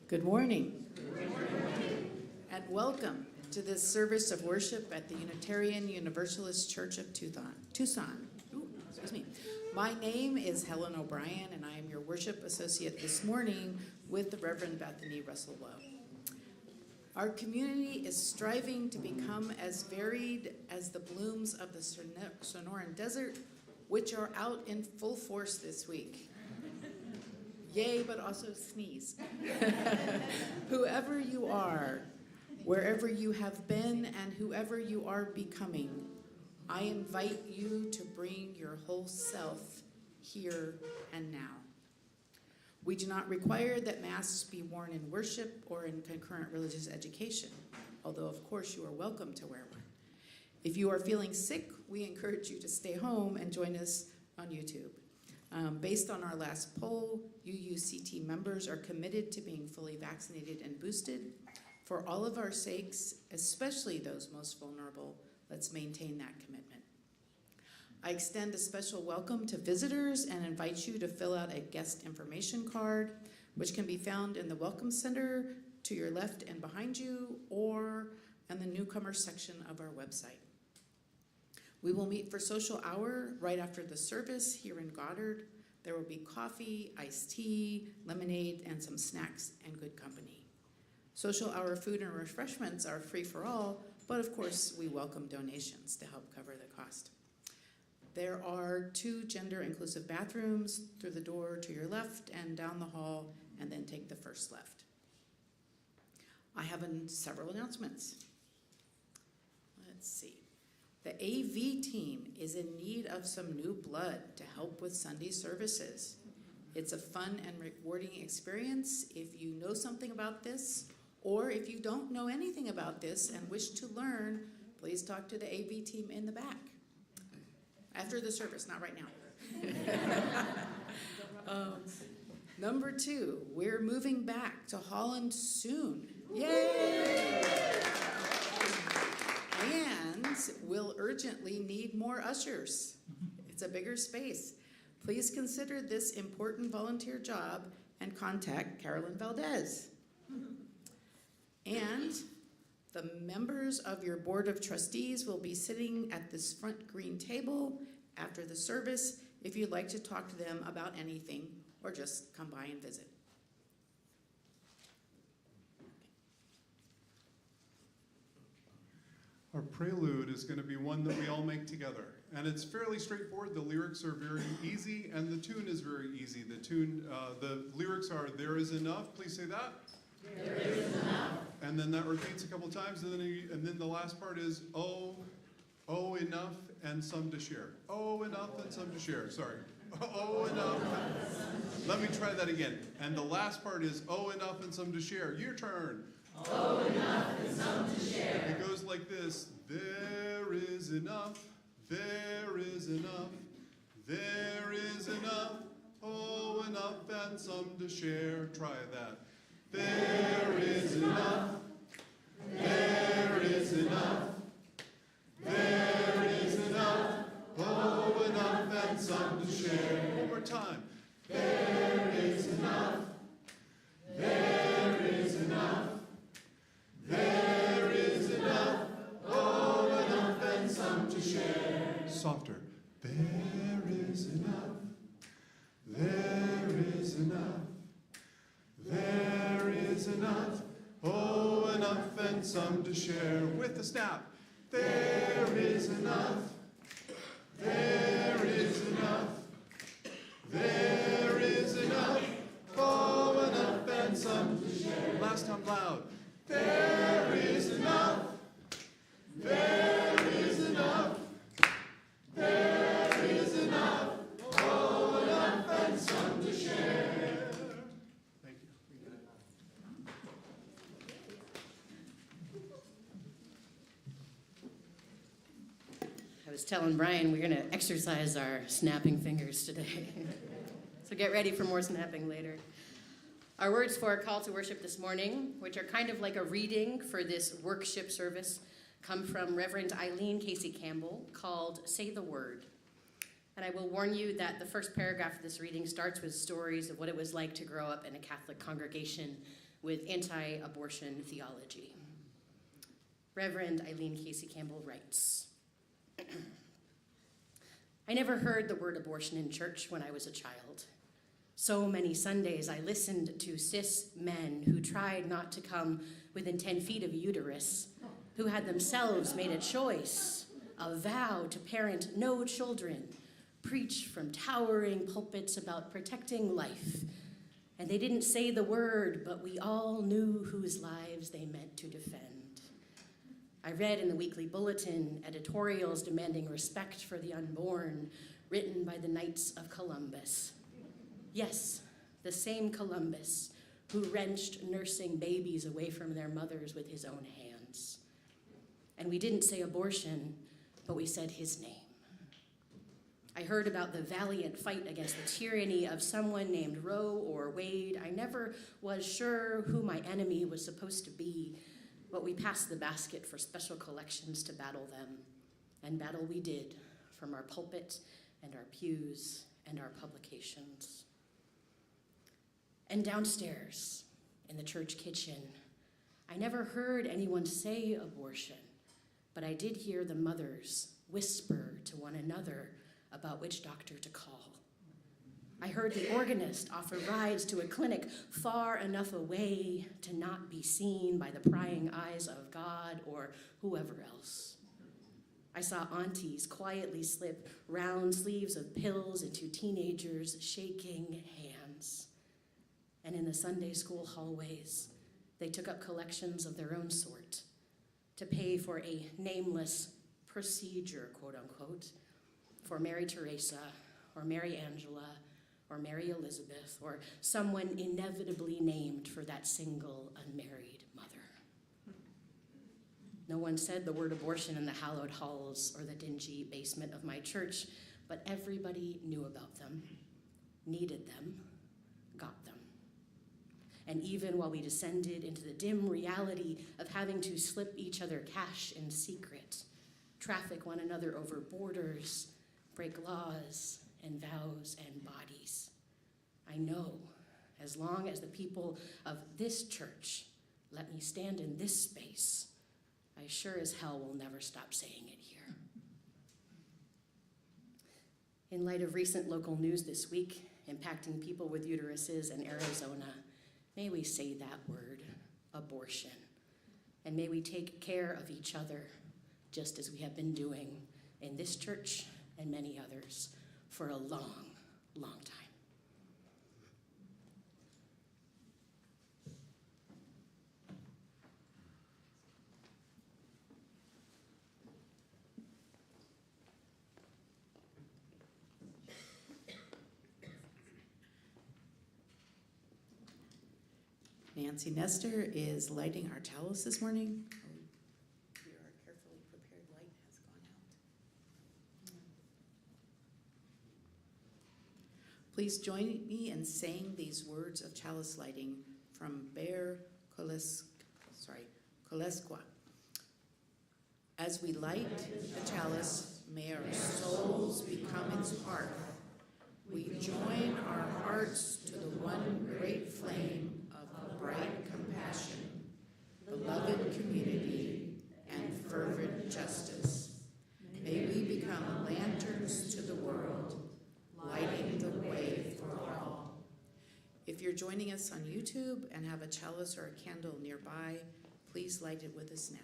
Good morning. And welcome to this service of worship at the Unitarian Universalist Church of Tucson. Excuse me. My name is Helen O'Brien, and I am your worship associate this morning with the Reverend Bethany Russell Lowe. Our community is striving to become as varied as the blooms of the Sonoran Desert, which are out in full force this week. Yay, but also sneeze. Whoever you are, wherever you have been, and whoever you are becoming, I invite you to bring your whole self here and now. We do not require that masks be worn in worship or in concurrent religious education, although of course you are welcome to wear one. If you are feeling sick, we encourage you to stay home and join us on YouTube. Based on our last poll, UUCT members are committed to being fully vaccinated and boosted. For all of our sakes, especially those most vulnerable, let's maintain that commitment. I extend a special welcome to visitors and invite you to fill out a guest information card, which can be found in the Welcome Center to your left and behind you, or in the newcomer section of our website. We will meet for social hour right after the service here in Goddard. There will be coffee, iced tea, lemonade, and some snacks and good company. Social hour food and refreshments are free for all, but of course we welcome donations to help cover the cost. There are 2 gender-inclusive bathrooms through the door to your left and down the hall, and then take the first left. I have several announcements. Let's see. The AV team is in need of some new blood to help with Sunday services. It's a fun and rewarding experience. If you know something about this, or if you don't know anything about this and wish to learn, please talk to the AV team in the back. After the service, not right now. Number 2, we're moving back to Holland soon. Yay! And we'll urgently need more ushers. It's a bigger space. Please consider this important volunteer job and contact Carolyn Valdez. And the members of your board of trustees will be sitting at this front green table after the service if you'd like to talk to them about anything or just come by and visit. Our prelude is going to be one that we all make together. And it's fairly straightforward. The lyrics are very easy, and the tune is very easy. The lyrics are, "There is enough." Please say that. There is enough. And then that repeats a couple times, and then the last part is, oh, enough and some to share. Oh, enough and some to share. Sorry. Oh, enough. Let me try that again. And the last part is, oh, enough and some to share. Your turn. Oh, enough and some to share. It goes like this. There is enough. There is enough. There is enough. Oh, enough and some to share. Try that. There is enough. There is enough. There is enough. Oh, enough and some to share. One more time. There is enough. There is enough. There is enough. Oh, enough and some to share. Softer. There is enough. There is enough. There is enough. Oh, enough and some to share. With the snap. There is enough. There is enough. There is enough. Oh, enough and some to share. Last time loud. There is enough. There is enough. There is enough. Oh, enough and some to share. Thank you. I was telling Brian we're going to exercise our snapping fingers today. So get ready for more snapping later. Our words for our call to worship this morning, which are kind of like a reading for this workship service, come from Reverend Eileen Casey Campbell, called Say the Word. And I will warn you that the first paragraph of this reading starts with stories of what it was like to grow up in a Catholic congregation with anti-abortion theology. Reverend Eileen Casey Campbell writes, I never heard the word abortion in church when I was a child. So many Sundays I listened to cis men who tried not to come within 10 feet of a uterus, who had themselves made a choice, a vow to parent no children, preach from towering pulpits about protecting life. And they didn't say the word, but we all knew whose lives they meant to defend. I read in the weekly bulletin editorials demanding respect for the unborn, written by the Knights of Columbus. Yes, the same Columbus who wrenched nursing babies away from their mothers with his own hands. And we didn't say abortion, but we said his name. I heard about the valiant fight against the tyranny of someone named Roe or Wade. I never was sure who my enemy was supposed to be, but we passed the basket for special collections to battle them. And battle we did, from our pulpit and our pews and our publications. And downstairs, in the church kitchen, I never heard anyone say abortion, but I did hear the mothers whisper to one another about which doctor to call. I heard the organist offer rides to a clinic far enough away to not be seen by the prying eyes of God or whoever else. I saw aunties quietly slip round sleeves of pills into teenagers' shaking hands. And in the Sunday school hallways, they took up collections of their own sort to pay for a nameless procedure, quote unquote, for Mary Teresa or Mary Angela or Mary Elizabeth or someone inevitably named for that single unmarried mother. No one said the word abortion in the hallowed halls or the dingy basement of my church, but everybody knew about them, needed them, got them. And even while we descended into the dim reality of having to slip each other cash in secret, traffic one another over borders, break laws and vows and bodies, I know as long as the people of this church let me stand in this space, I sure as hell will never stop saying it here. In light of recent local news this week impacting people with uteruses in Arizona, may we say that word, abortion, and may we take care of each other just as we have been doing in this church and many others for a long, long time. Nancy Nestor is lighting our chalice this morning. Your carefully prepared light has gone out. Please join me in saying these words of chalice lighting from Bear Kolesqua. As we light the chalice, may our souls become its hearth. We join our hearts to the one great flame of bright compassion, beloved community, and fervent justice. May we become lanterns to the world, lighting the way for all. If you're joining us on YouTube and have a chalice or a candle nearby, please light it with us now.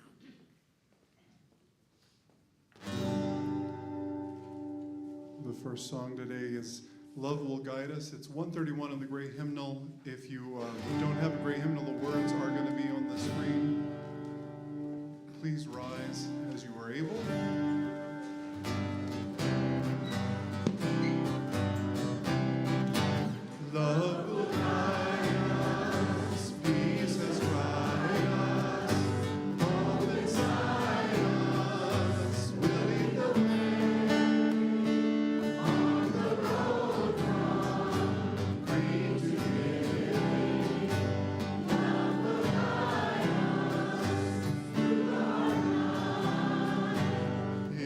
The first song today is Love Will Guide Us. It's 131 of the Gray Hymnal. If you don't have a Gray Hymnal, the words are going to be on the screen. Please rise as you are able. Love will guide us, peace has guided us, all inside us will lead the way on the road from green to gay. Love will guide us through our life.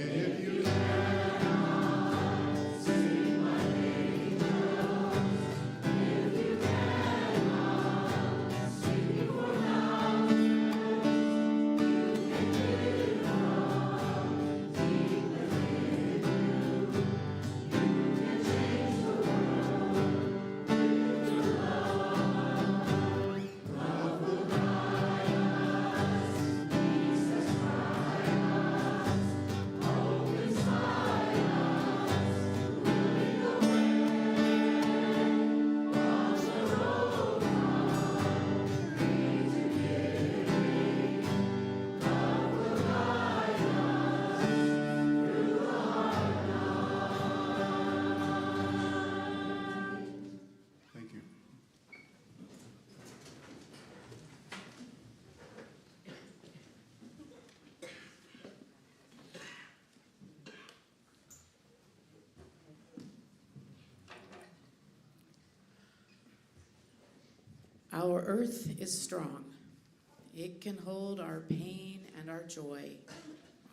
Our earth is strong. It can hold our pain and our joy,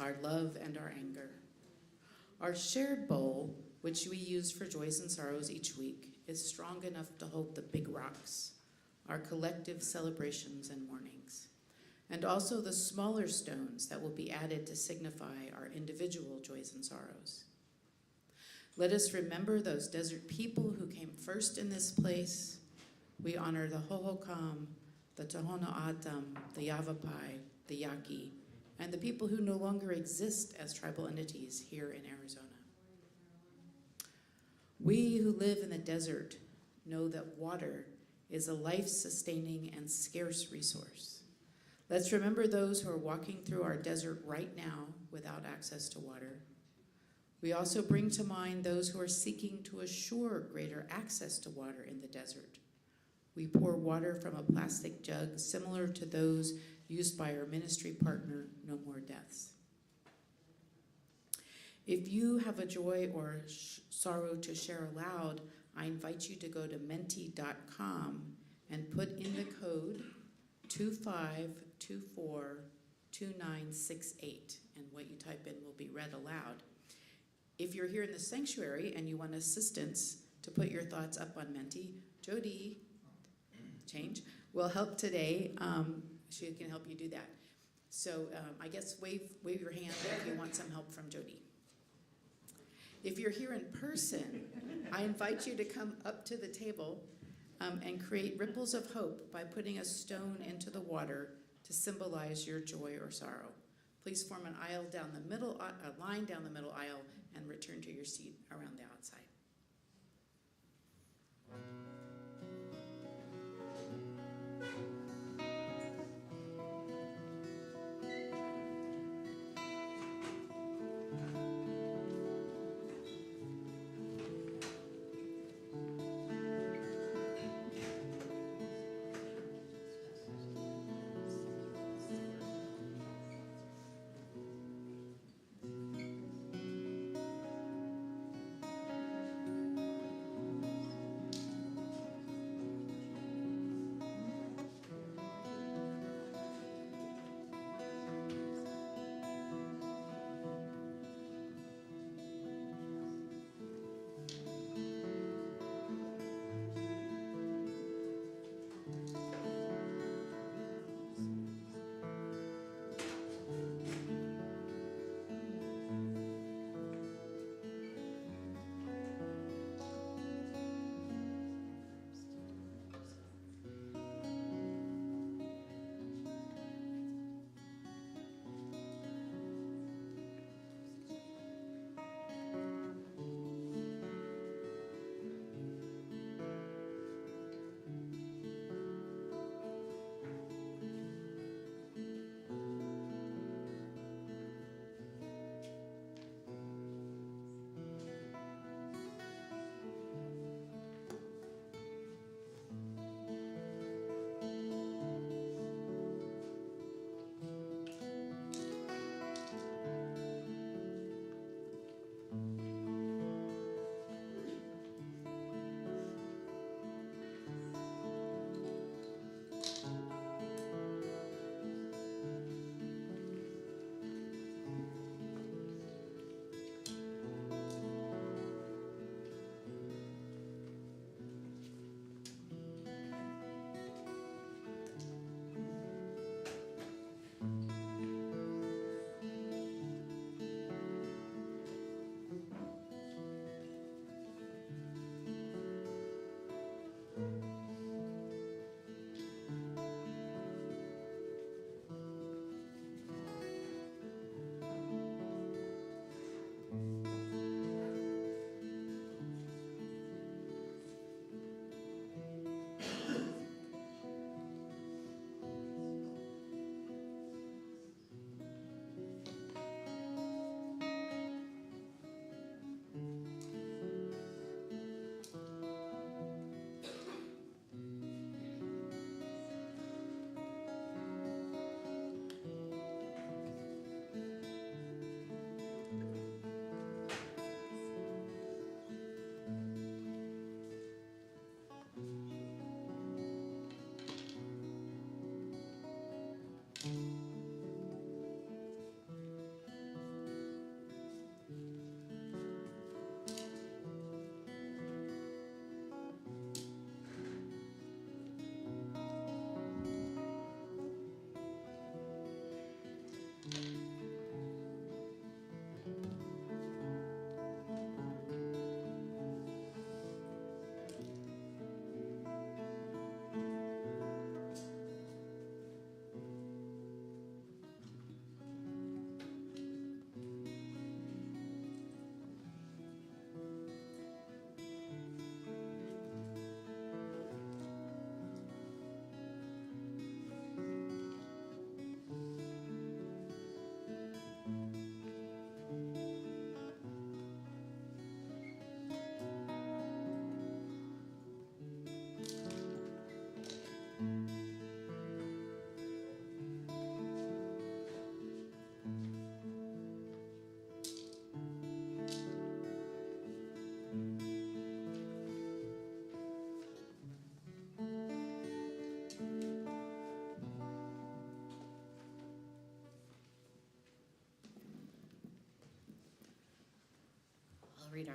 our love and our anger. Our shared bowl, which we use for joys and sorrows each week, is strong enough to hold the big rocks, our collective celebrations and mournings, and also the smaller stones that will be added to signify our individual joys and sorrows. Let us remember those desert people who came first in this place. We honor the Hohokam, the Tohono O'odham, the Yavapai, the Yaqui, and the people who no longer exist as tribal entities here in Arizona. We who live in the desert know that water is a life-sustaining and scarce resource. Let's remember those who are walking through our desert right now without access to water. We also bring to mind those who are seeking to assure greater access to water in the desert. We pour water from a plastic jug similar to those used by our ministry partner, No More Deaths. If you have a joy or sorrow to share aloud, I invite you to go to menti.com and put in the code 25242968, and what you type in will be read aloud. If you're here in the sanctuary and you want assistance to put your thoughts up on Menti, Jody, will help today. She can help you do that. So I guess wave your hand if you want some help from Jody. If you're here in person, I invite you to come up to the table and create ripples of hope by putting a stone into the water to symbolize your joy or sorrow. Please form an aisle down the middle, a line down the middle aisle, and return to your seat around the outside.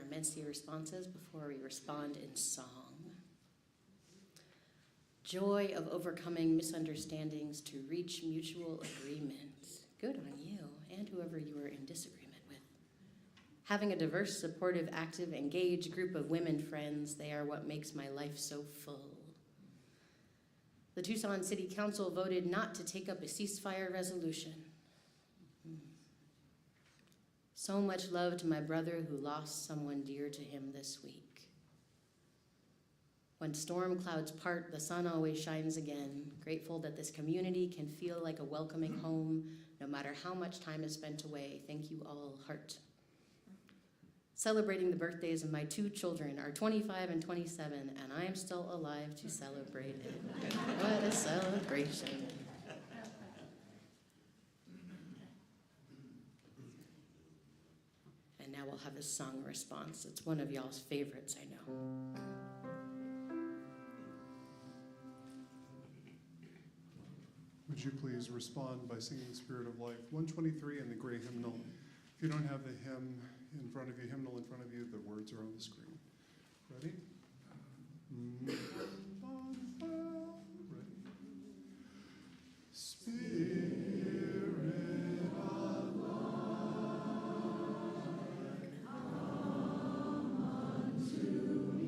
messy responses before we respond in song. Joy of overcoming misunderstandings to reach mutual agreement. Good on you and whoever you are in disagreement with. Having a diverse, supportive, active, engaged group of women friends, they are what makes my life so full. The Tucson City Council voted not to take up a ceasefire resolution. So much love to my brother who lost someone dear to him this week. When storm clouds part, the sun always shines again. Grateful that this community can feel like a welcoming home, no matter how much time is spent away. Thank you all, heart. Celebrating the birthdays of my two children are 25 and 27, and I am still alive to celebrate it. What a celebration. And now we'll have a song response. It's one of y'all's favorites, I know. Would you please respond by singing Spirit of Life 123 and the gray hymnal? If you don't have the hymnal in front of you, the words are on the screen. Ready? Ready? Spirit of Lord, come unto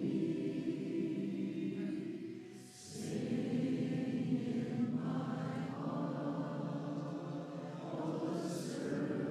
me. Sing in my heart the service of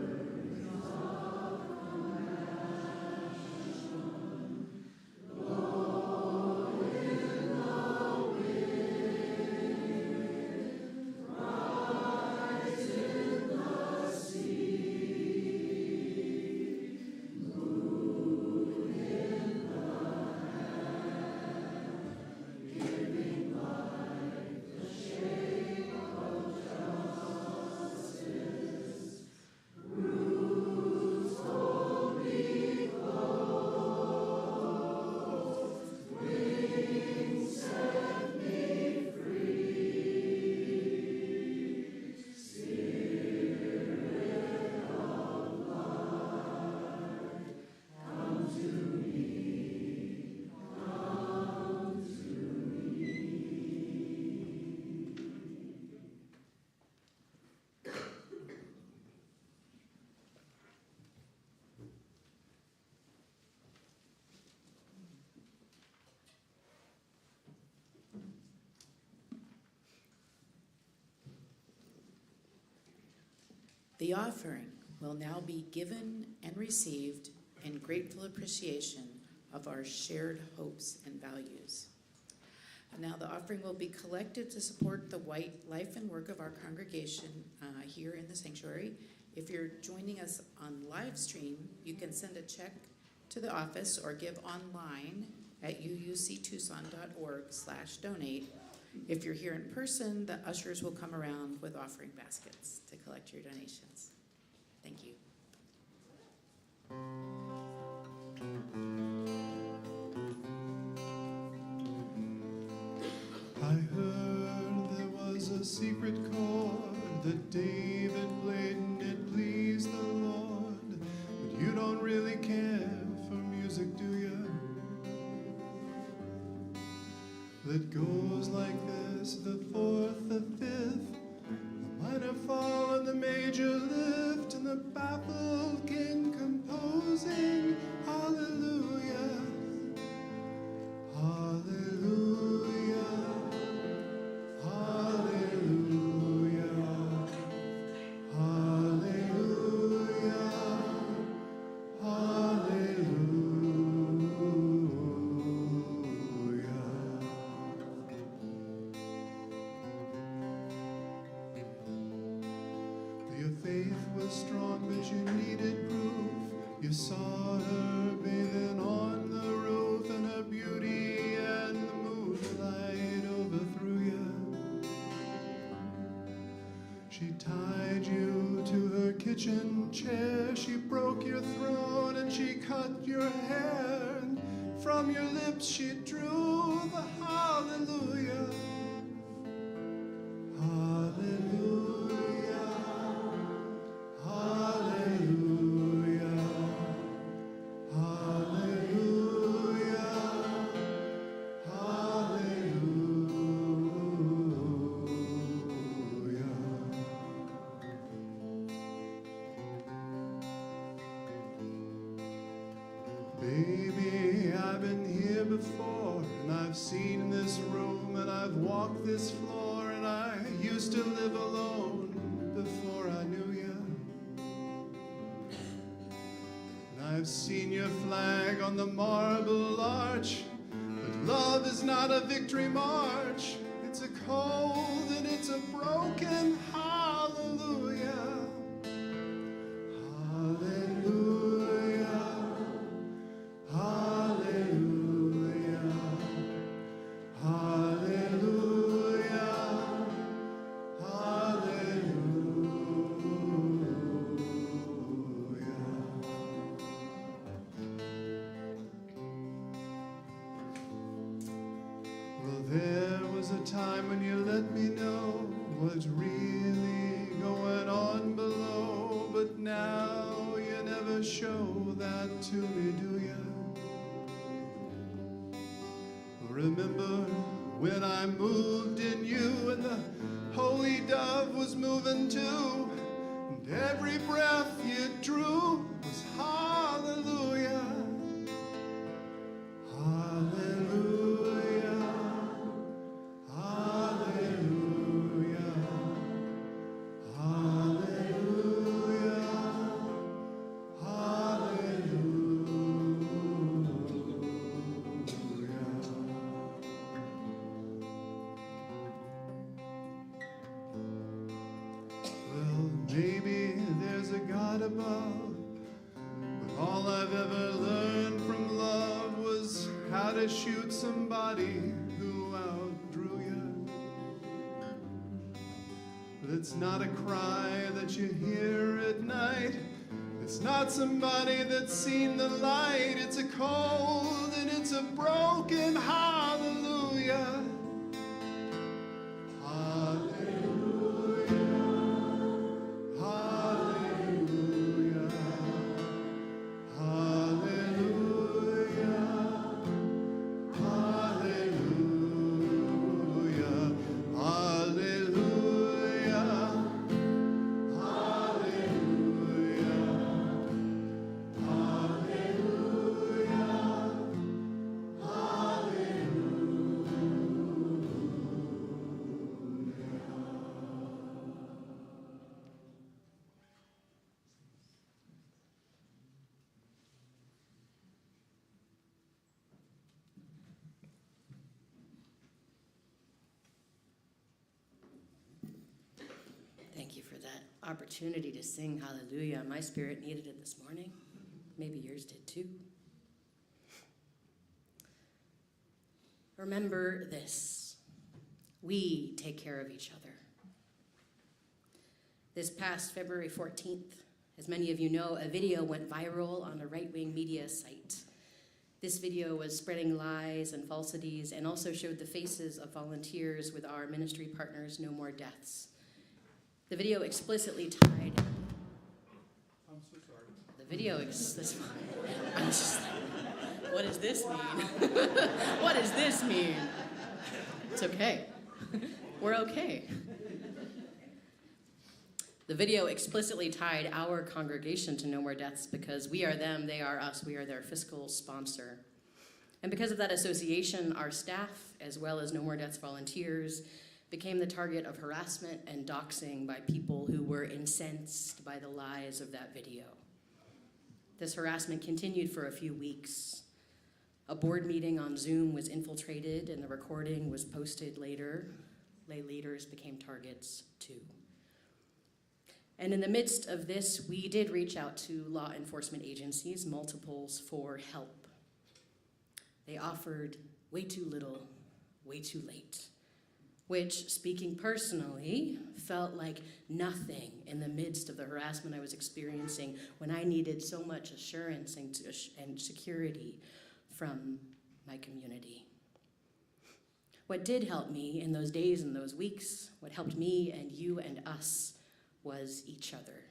The offering will now be given and received in grateful appreciation of our shared hopes and values. And now the offering will be collected to support the white life and work of our congregation here in the sanctuary. If you're joining us on live stream, you can send a check to the office or give online at uuctucson.org/donate. If you're here in person, the ushers will come around with offering baskets to collect your donations. Thank you. I heard there was a secret chord that David played and it pleased the Lord. But you don't really care for music, do you? That goes like this, the fourth, the fifth, the minor fall and the major lift, and the baffled king composing, hallelujah, hallelujah, hallelujah, hallelujah, hallelujah. Your faith was strong, but you needed proof. You saw her bathing on the roof, and her beauty and the moonlight overthrew you. She tied you to her kitchen chair, she broke your throat and she cut your hair, and from your lips she drew the hallelujah. Hallelujah, hallelujah, hallelujah. I've seen this room and I've walked this floor, and I used to live alone before I knew you. And I've seen your flag on the marble arch, but love is not a victory march. It's a cold and it's a broken hallelujah. Hallelujah. Hallelujah. Hallelujah. Well, there was a time when you let me know what's really going on below, but now you never show that to me, do you? Remember when I moved in you and the holy dove was moving too, and every breath you drew was hallelujah. Hallelujah. Hallelujah. Hallelujah. Well, maybe there's a God above, but all I've ever learned from love was how to shoot somebody who outdrew you. But it's not a cry that you hear at night. It's not somebody that's seen the light. It's a cold and it's a broken hallelujah. Hallelujah. Hallelujah. Hallelujah. Hallelujah. Hallelujah. Thank you for that opportunity to sing hallelujah. My spirit needed it this morning. Maybe yours did too. Remember this: we take care of each other. This past February 14th, as many of you know, a video went viral on a right-wing media site. This video was spreading lies and falsities and also showed the faces of volunteers with our ministry partners, No More Deaths. The video explicitly tied. I'm so sorry. The video this I'm just like, what does this mean? What does this mean? It's okay. We're okay. The video explicitly tied our congregation to No More Deaths because we are them, they are us, we are their fiscal sponsor. And because of that association, our staff, as well as No More Deaths volunteers, became the target of harassment and doxing by people who were incensed by the lies of that video. This harassment continued for a few weeks. A board meeting on Zoom was infiltrated and the recording was posted later. Lay leaders became targets too. And in the midst of this, we did reach out to law enforcement agencies, multiples, for help. They offered way too little, way too late, which, speaking personally, felt like nothing in the midst of the harassment I was experiencing when I needed so much assurance and security from my community. What did help me in those days and those weeks, what helped me and you and us, was each other.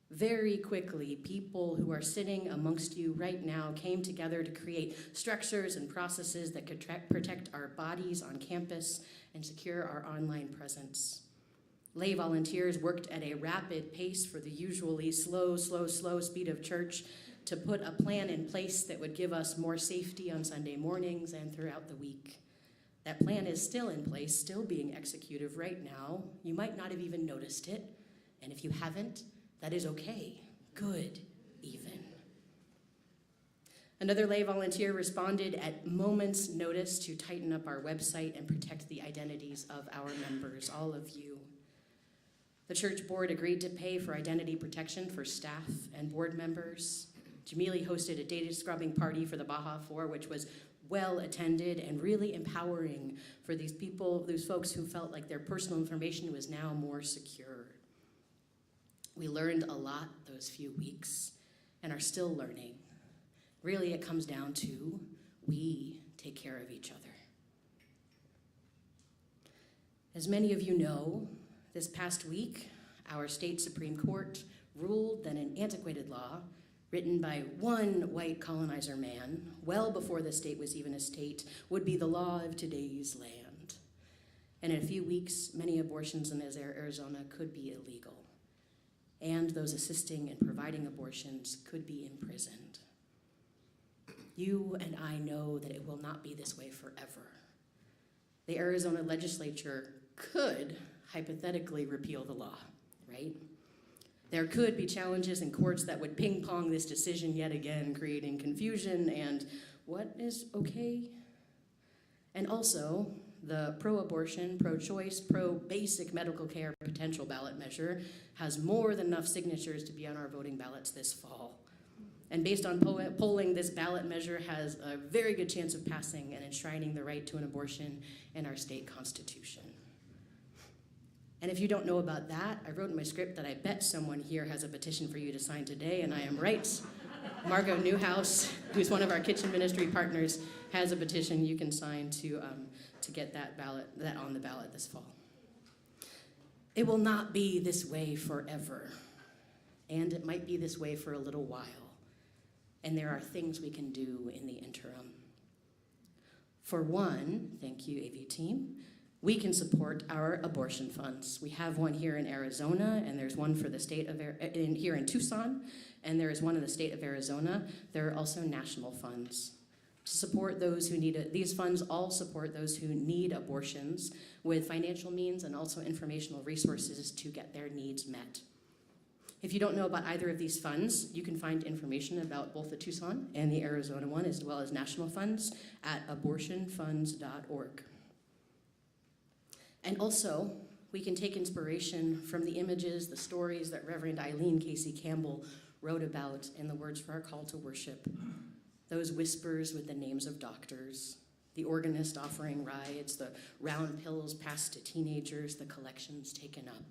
Very quickly, people who are sitting amongst you right now came together to create structures and processes that could protect our bodies on campus and secure our online presence. Lay volunteers worked at a rapid pace for the usually slow speed of church to put a plan in place that would give us more safety on Sunday mornings and throughout the week. That plan is still in place, still being executed right now. You might not have even noticed it, and if you haven't, that is okay. Good, even. Another lay volunteer responded at moment's notice to tighten up our website and protect the identities of our members, all of you. The church board agreed to pay for identity protection for staff and board members. Jamili hosted a data scrubbing party for the Baja 4, which was well attended and really empowering for these people, those folks who felt like their personal information was now more secure. We learned a lot those few weeks and are still learning. Really, it comes down to we take care of each other. As many of you know, this past week, our state Supreme Court ruled that an antiquated law written by one white colonizer man, well before the state was even a state, would be the law of today's land. And in a few weeks, many abortions in Arizona could be illegal. And those assisting and providing abortions could be imprisoned. You and I know that it will not be this way forever. The Arizona legislature could hypothetically repeal the law, right? There could be challenges in courts that would ping-pong this decision yet again, creating confusion and what is okay? And also, the pro-abortion, pro-choice, pro-basic medical care potential ballot measure has more than enough signatures to be on our voting ballots this fall. And based on polling, this ballot measure has a very good chance of passing and enshrining the right to an abortion in our state constitution. And if you don't know about that, I wrote in my script that I bet someone here has a petition for you to sign today, and I am right. Margot Newhouse, who's one of our kitchen ministry partners, has a petition you can sign to get that on the ballot this fall. It will not be this way forever, and it might be this way for a little while. And there are things we can do in the interim. For one, thank you, AV team, we can support our abortion funds. We have one here in Arizona, and there's one for the state of here in Tucson, and there is one in the state of Arizona. There are also national funds to support those who need it. These funds all support those who need abortions with financial means and also informational resources to get their needs met. If you don't know about either of these funds, you can find information about both the Tucson and the Arizona one, as well as national funds, at abortionfunds.org. And also, we can take inspiration from the images, the stories that Reverend Eileen Casey Campbell wrote about in the Words for Our Call to Worship. Those whispers with the names of doctors, the organist offering rides, the round pills passed to teenagers, the collections taken up.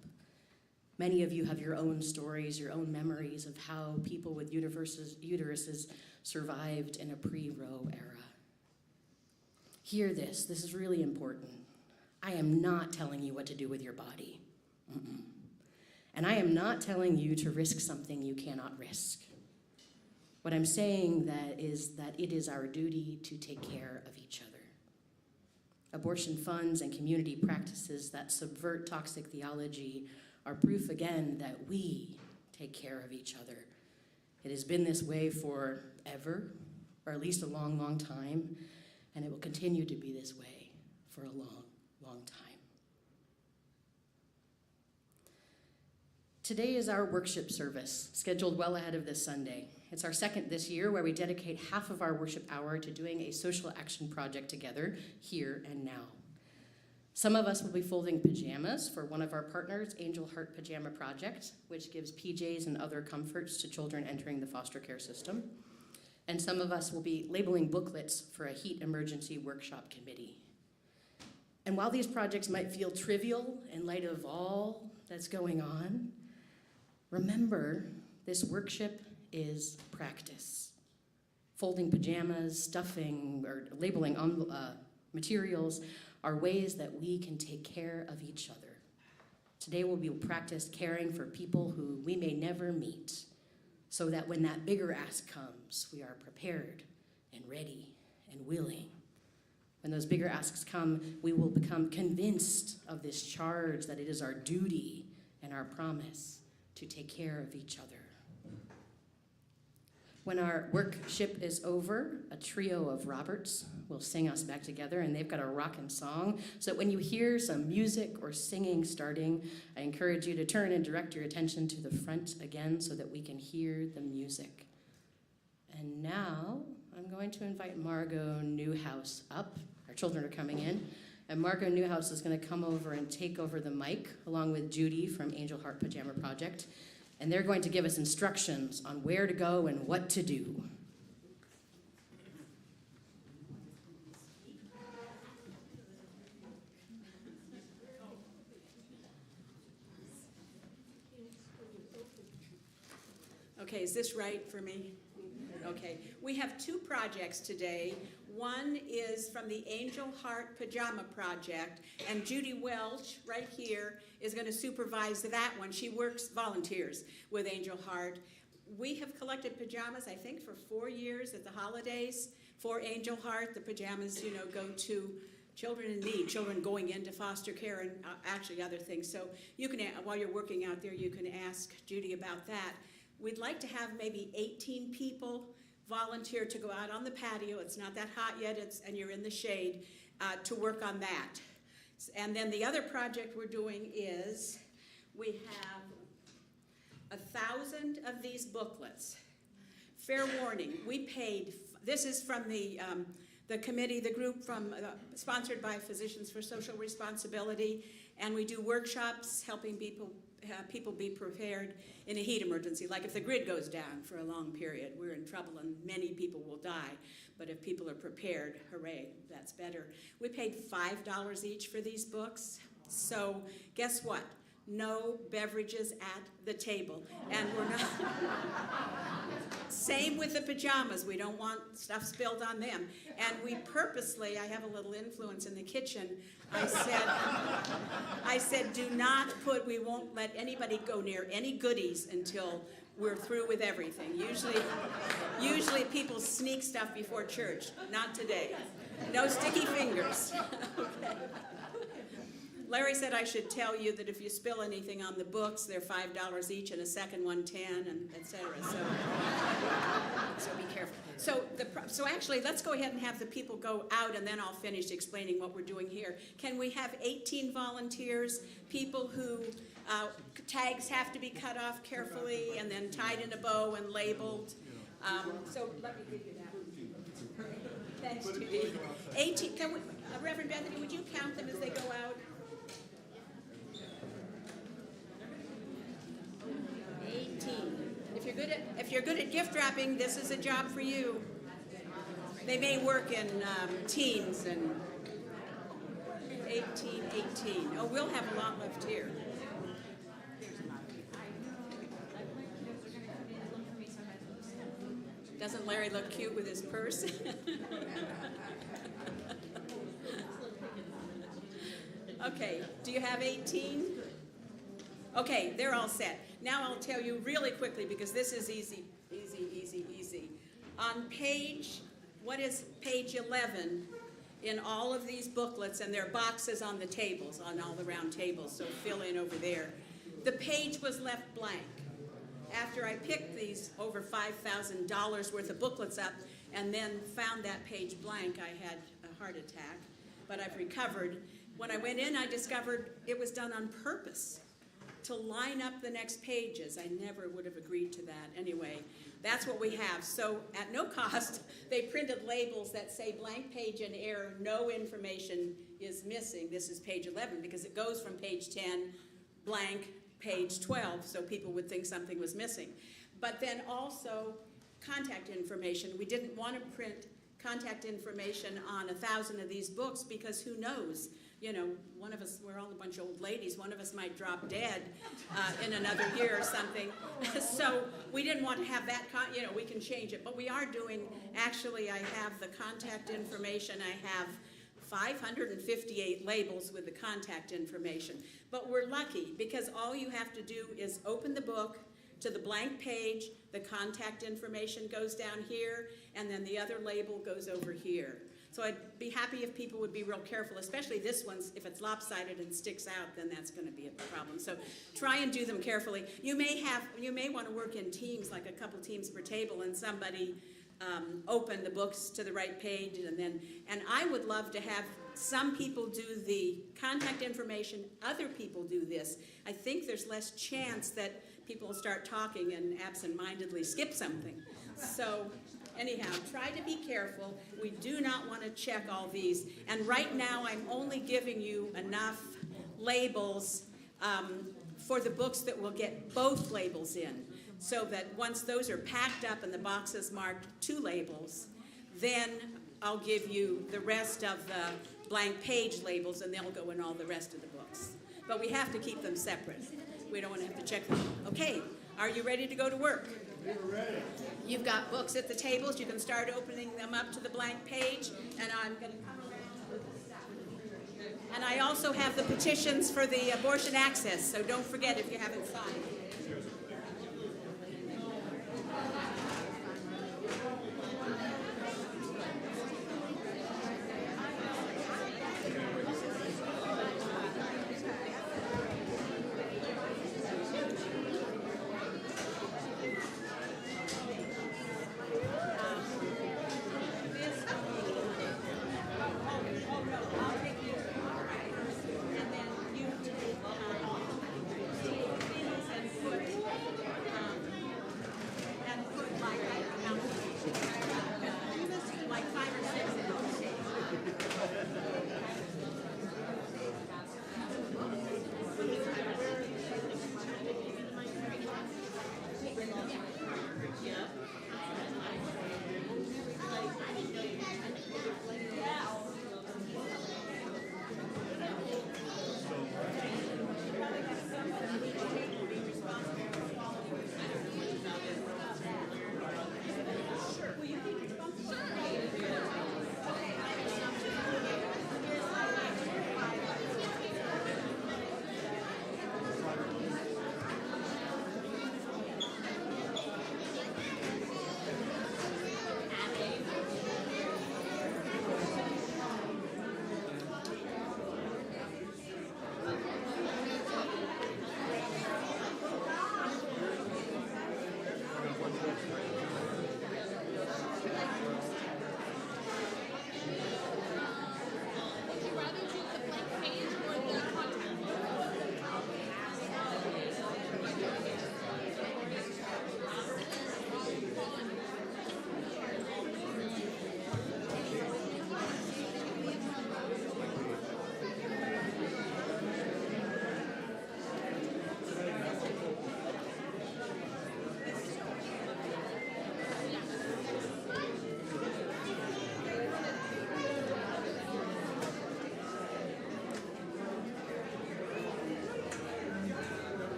Many of you have your own stories, your own memories of how people with uteruses survived in a pre-Roe era. Hear this. This is really important. I am not telling you what to do with your body. And I am not telling you to risk something you cannot risk. What I'm saying is that it is our duty to take care of each other. Abortion funds and community practices that subvert toxic theology are proof again that we take care of each other. It has been this way forever, or at least a long, long time, and it will continue to be this way for a long, long time. Today is our worship service, scheduled well ahead of this Sunday. It's our second this year, where we dedicate half of our worship hour to doing a social action project together, here and now. Some of us will be folding pajamas for one of our partners, Angel Heart Pajama Project, which gives PJs and other comforts to children entering the foster care system. And some of us will be labeling booklets for a heat emergency workshop committee. And while these projects might feel trivial in light of all that's going on, remember, this worship is practice. Folding pajamas, stuffing, or labeling materials are ways that we can take care of each other. Today will be practiced caring for people who we may never meet, so that when that bigger ask comes, we are prepared and ready and willing. When those bigger asks come, we will become convinced of this charge that it is our duty and our promise to take care of each other. When our workship is over, a trio of Roberts will sing us back together, and they've got a rockin' song. So when you hear some music or singing starting, I encourage you to turn and direct your attention to the front again so that we can hear the music. And now I'm going to invite Margot Newhouse up. Our children are coming in. And Margot Newhouse is going to come over and take over the mic along with Judy from Angel Heart Pajama Project. And they're going to give us instructions on where to go and what to do. Okay, is this right for me? Okay, we have two projects today. One is from the Angel Heart Pajama Project, and Judy Welch, right here, is going to supervise that one. She volunteers with Angel Heart. We have collected pajamas, I think, for 4 years at the holidays for Angel Heart. The pajamas, go to children in need, children going into foster care, and actually other things. So you can, while you're working out there, you can ask Judy about that. We'd like to have maybe 18 people volunteer to go out on the patio. It's not that hot yet, and you're in the shade, to work on that. And then the other project we're doing is we have 1,000 of these booklets. Fair warning, we paid, this is from the committee, the group from sponsored by Physicians for Social Responsibility, and we do workshops helping people be prepared in a heat emergency. Like if the grid goes down for a long period, we're in trouble and many people will die. But if people are prepared, hooray, that's better. We paid $5 each for these books. So guess what? No beverages at the table. And we're not... Same with the pajamas. We don't want stuff spilled on them. And we purposely, I have a little influence in the kitchen, I said, do not we won't let anybody go near any goodies until we're through with everything. Usually people sneak stuff before church. Not today. No sticky fingers. Okay. Larry said I should tell you that if you spill anything on the books, they're $5 each, and a second one $10, and etc. So be careful. So actually, let's go ahead and have the people go out, and then I'll finish explaining what we're doing here. Can we have 18 volunteers, people who tags have to be cut off carefully and then tied in a bow and labeled? So let me give you that. Thanks, Judy. 18. Can we, Reverend Bethany, would you count them as they go out? 18. If you're good at gift wrapping, this is a job for you. They may work in teams and 18. Oh, we'll have a lot left here. Doesn't Larry look cute with his purse? Okay, do you have 18? Okay, they're all set. Now I'll tell you really quickly because this is easy. On page 11 in all of these booklets, and there are boxes on the tables, on all the round tables, so fill in over there. The page was left blank. After I picked these over $5,000 worth of booklets up and then found that page blank, I had a heart attack, but I've recovered. When I went in, I discovered it was done on purpose to line up the next pages. I never would have agreed to that. Anyway, that's what we have. So at no cost, they printed labels that say blank page in error, no information is missing. This is page 11 because it goes from page 10, blank, page 12, so people would think something was missing. But then also contact information. We didn't want to print contact information on 1,000 of these books because who knows? You know, one of us, we're all a bunch of old ladies, one of us might drop dead in another year or something. So we didn't want to have that, we can change it. But we are doing, actually I have the contact information, I have 558 labels with the contact information. But we're lucky because all you have to do is open the book to the blank page, the contact information goes down here, and then the other label goes over here. So I'd be happy if people would be real careful, especially this one. If it's lopsided and sticks out, then that's going to be a problem. So try and do them carefully. You may want to work in teams, like a couple teams per table, and somebody open the books to the right page, and I would love to have some people do the contact information, other people do this. I think there's less chance that people will start talking and absent-mindedly skip something. So anyhow, try to be careful. We do not want to check all these. And right now, I'm only giving you enough labels for the books that will get both labels in, so that once those are packed up and the box is marked 2 labels, then I'll give you the rest of the blank page labels, and they'll go in all the rest of the books. But we have to keep them separate. We don't want to have to check them. Okay, are you ready to go to work? We're ready. You've got books at the tables. You can start opening them up to the blank page, and I'm going to come around with the stuff. And I also have the petitions for the abortion access, so don't forget if you haven't signed.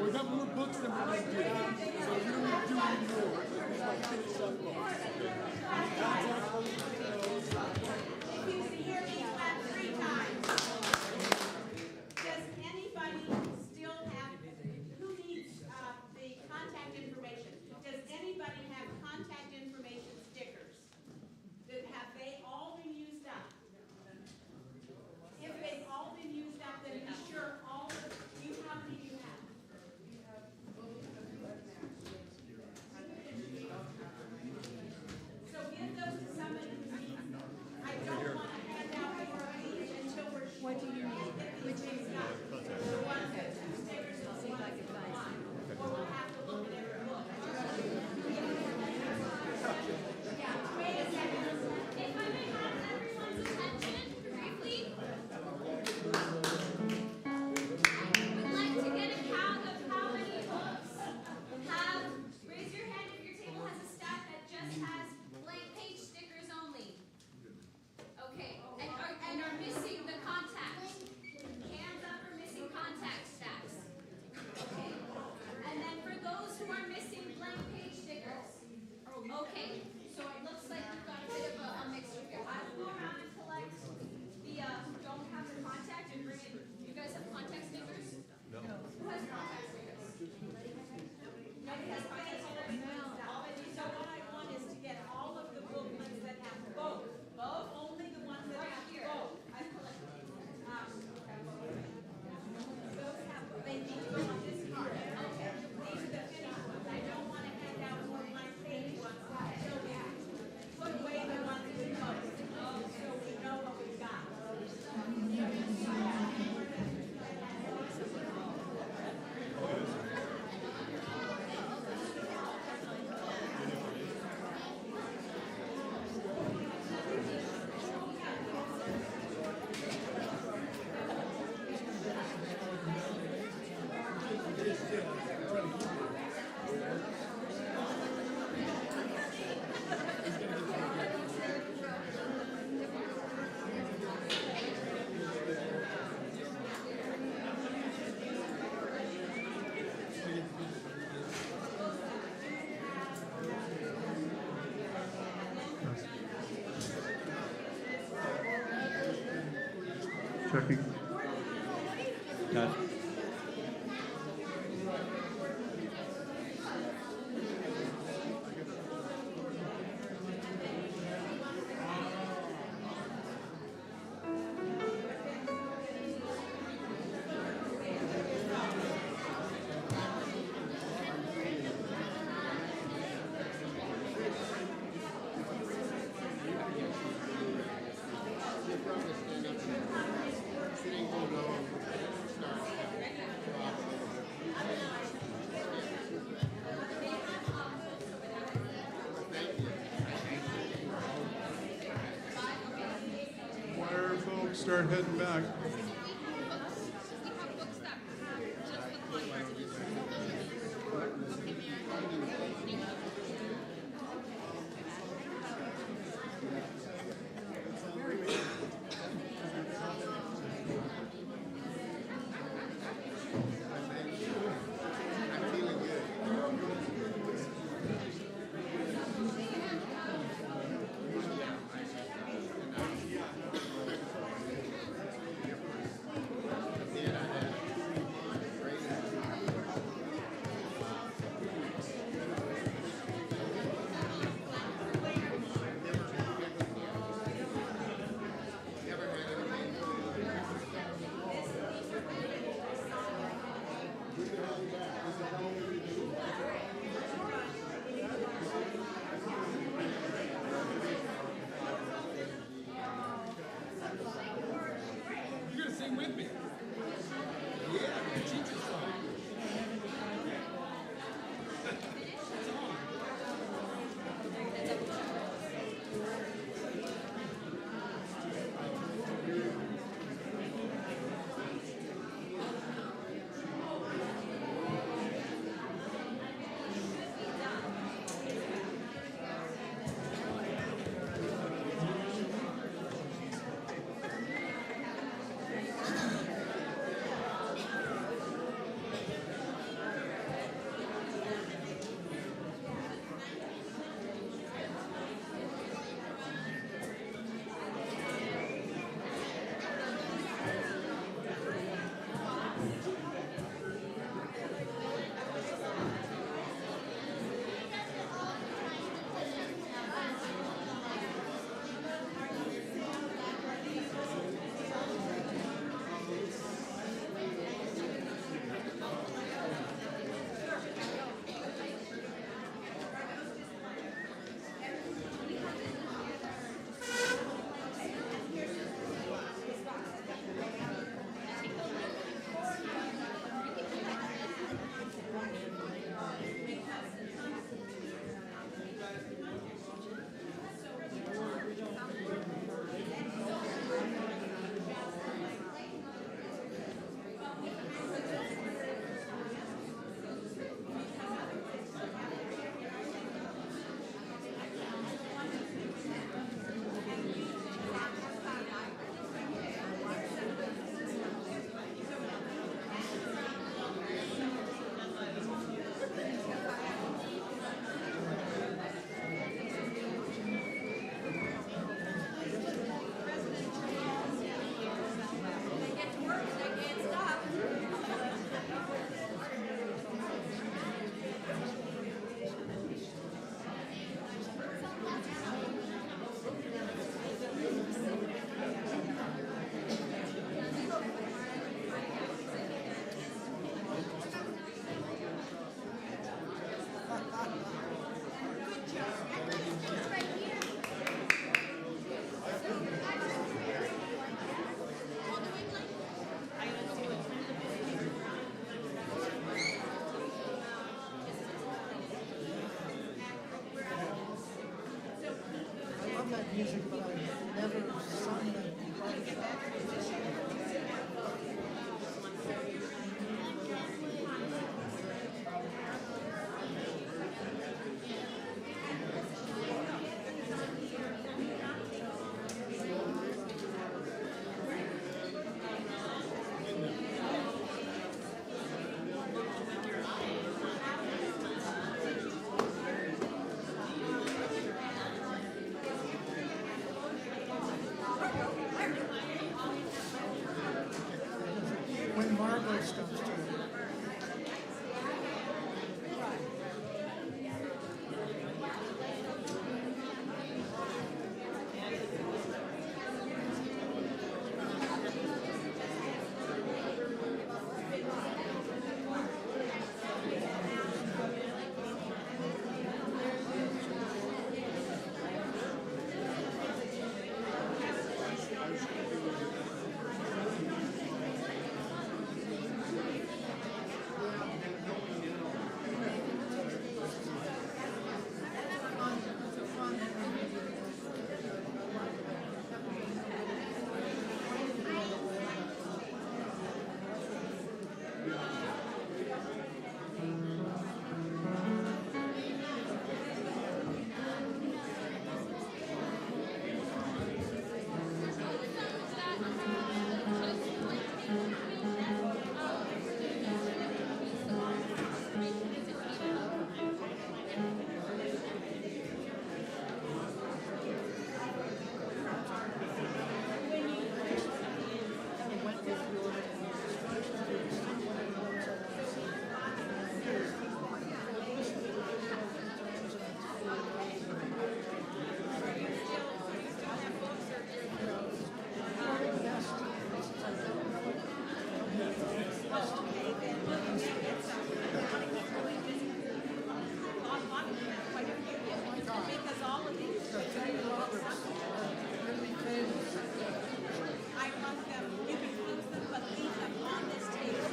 We got more books than we're going to do. So you don't need to do any more. It's like finish up books. If you can hear me, clap 3 times. Does anybody still have, who needs the contact information? Does anybody have contact information stickers? Have they all been used up? If they've all been used up, then be sure all of you, how many do you have? So give those to somebody who needs them. I don't want to hand out more of these until we're sure. What do you need? Which is not. The ones that two stickers and the ones that one. Or we'll have to look at every book. Yeah, wait a second. If I may have everyone's attention briefly, we'd like to get a count of how many books have, raise your hand if your table has a stack that just has blank page stickers only. Okay, and are missing the contacts. Hands up for missing contact stacks. Okay, and then for those who are missing blank page stickers. Okay, so it looks like we've got a bit of a mixture here. I will go around and collect the who don't have the contact and bring it. You guys have contact stickers? No. Who has contact stickers? Nobody has contact stickers. So what I want is to get all of the booklets that have both. Both, only the ones that have both. I've collected. Those have, they need to go on this card. Okay. These are the finished ones. I don't want to hand out more blank page ones until we put away the ones we both. So we know what we've got. Checking. Got it. Choir folks, start heading back. music, but I've never sung that. When Margot comes to Because all of these, I love them. You can close them, but leave them on this table.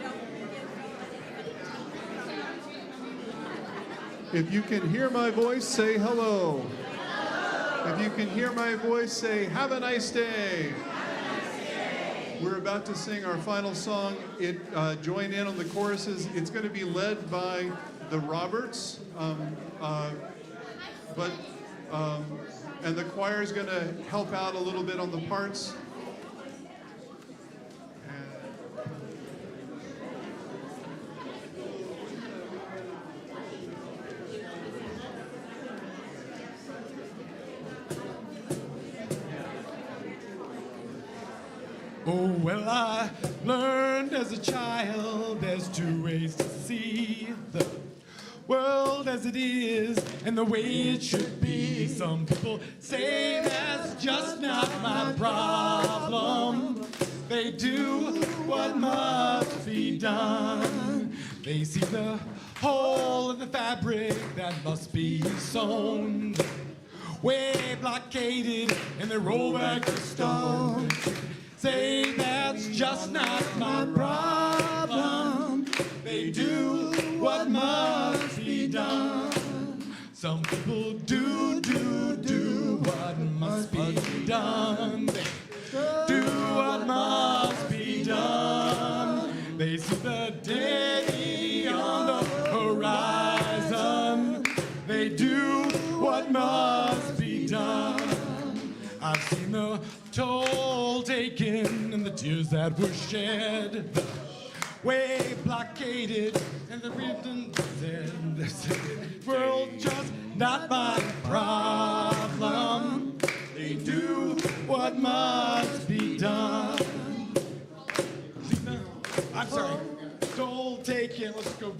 Don't forget to let anybody. If you can hear my voice, say hello. If you can hear my voice, say have a nice day. We're about to sing our final song. Join in on the choruses. It's going to be led by the Roberts, and the choir is going to help out a little bit on the parts. Oh, well, I learned as a child there's two ways to see the world as it is and the way it should be. Some people say that's just not my problem. They do what must be done. They see the hole in the fabric that must be sewn. Way blockaded and they roll back the stone. Say that's just not my problem. They do what must be done. Some people do what must be done. They do what must be done. They see the day on the horizon. They do what must be done. I've seen the toll taken and the tears that were shed. The way blockaded and the written said, this world just not my problem. They do what must be done. I'm sorry. Toll taken. Let's go.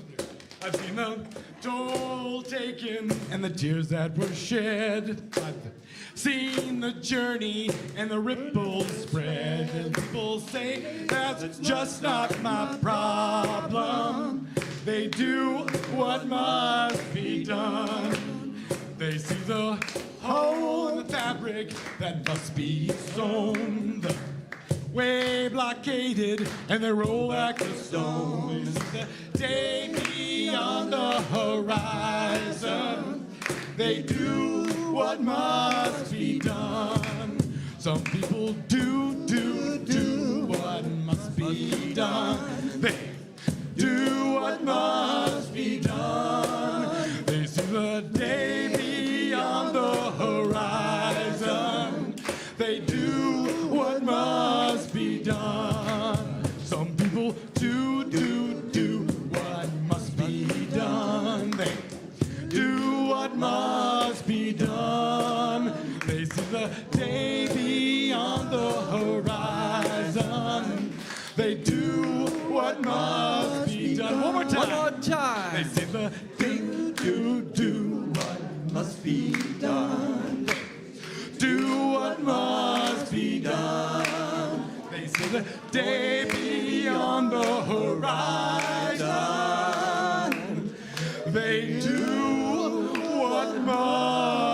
I've seen the toll taken and the tears that were shed. I've seen the journey and the ripples spread. And people say that's just not my problem. They do what must be done. They see the hole in the fabric that must be sewn. The way blockaded and they roll back the stones. The day beyond the horizon. They do what must be done. Some people do what must be done. They do what must be done. They see the day beyond the horizon. They do what must be done. Some people do what must be done. They do what must be done. They see the day beyond the horizon. They do what must be done. One more time. One more time. They see the thing do what must be done. Do what must be done. They see the day beyond the horizon. They do what must